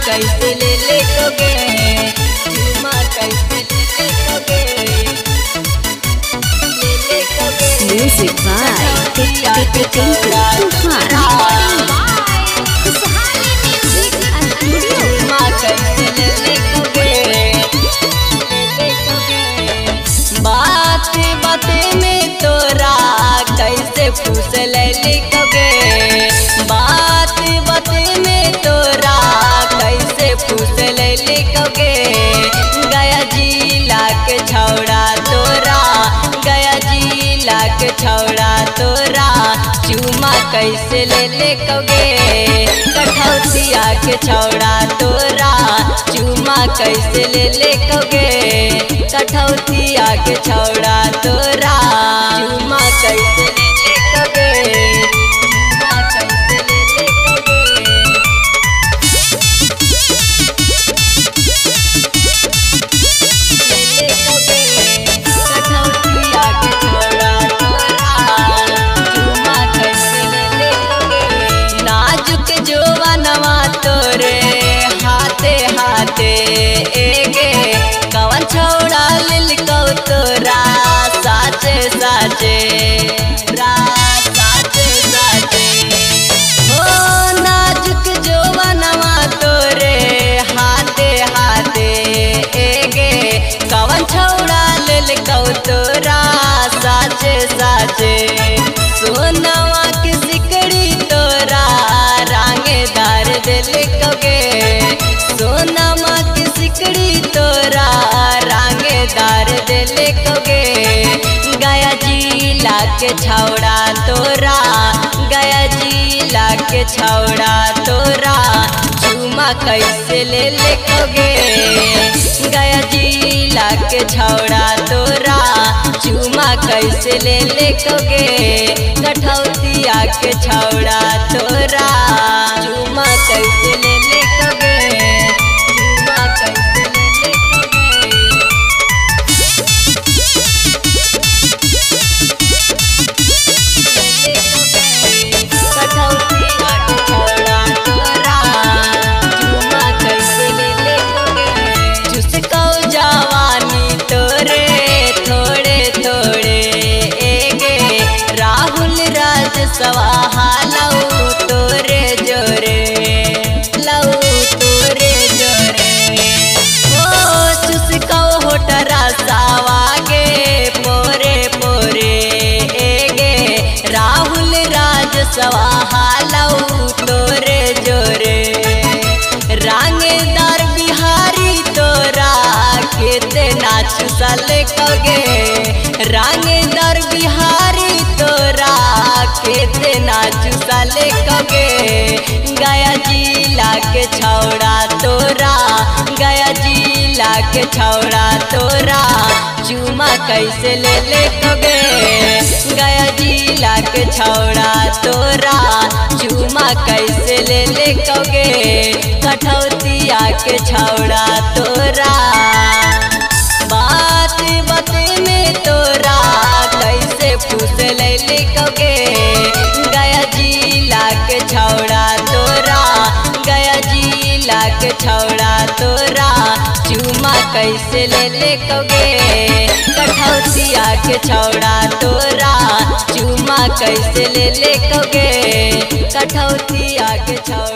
कैसे ले लोगे, चुमा कैसे ले लोगे, Music by Tinku Tufan। चुमा कैसे ले लोगे, बात बात में तोरा कैसे फूस ले लिखोगे, बात बात में तोरा कैसे फूस ले लिखोगे। गया जिला के छौड़ा तोरा, गया जिला के छौड़ा तोरा चुमा कैसे ले लिखोगे। कठौतिया के छौड़ा तोरा चुमा कैसे ले लिखोगे। कठौतिया के छौड़ा तोरा चुमा कैसे ले लिखोगे, चुमा कैसे ले लिखोगे। कठौतिया के छौड़ा तोरा चुमा कैसे ले लिखोगे। नाजुक जवानवा तोरे हाथे हाथे एगे कवन छौड़ा लिलकौ तोरा साचे साचे साचे साचे। हो नाजुक जवानवा तोरे हाथे हाथे एगे कवन छौड़ा लिलकौ तोरा साचे साचे। सोनवा के सिकड़ी तोरा रांगेदार दिलकोगे, सोनमा की सिकड़ी तोरा रांगेदार दिलकोगे। गया जिला के छौड़ा तोरा, गया जिला के छौड़ा तोरा चुमा कैसे ले लिखोगे। गया जिला के छौड़ा तोरा चुमा कैसे ले लिखोगे। कठौतिया के छौड़ा तोरा चुमा कैसे ले लिखोगे, चुमा कैसे ले लिखोगे। कठौतिया के छौड़ा तोरा चुमा कैसे ले लिखोगे। चुसकौ जवानी तोरे थोड़े थोड़े एगे राहुल राज सवाहा लऊ तोरे जोरे, लऊ तोरे जोरे। ओ चुसकौ होटरा सावागे पोरे पोरे एगे राहुल राज सवाहा लऊ तोरे जोरे। रांगेदार बिहारी तोरा केते नाच सलकोगे। रांगेदार बिहारी तोरा केते नाच सलकोगे। गया जिला के छौड़ा तोरा, गया जिला के छौड़ा तोरा चुमा कैसे ले लिखोगे। गया जिला के छौड़ा तोरा चुमा कैसे ले लिखोगे। कठौतिया के छौड़ा तोरा बात बात में तोरा कैसे फूस ले लिखोगे। गया जिला के छौड़ा तोरा, गया जिला के छौड़ा तोरा चुमा कैसे ले लिखोगे। कठौतिया के छौड़ा तोरा चुमा कैसे ले लिखोगे। कठौतिया के छौड़ा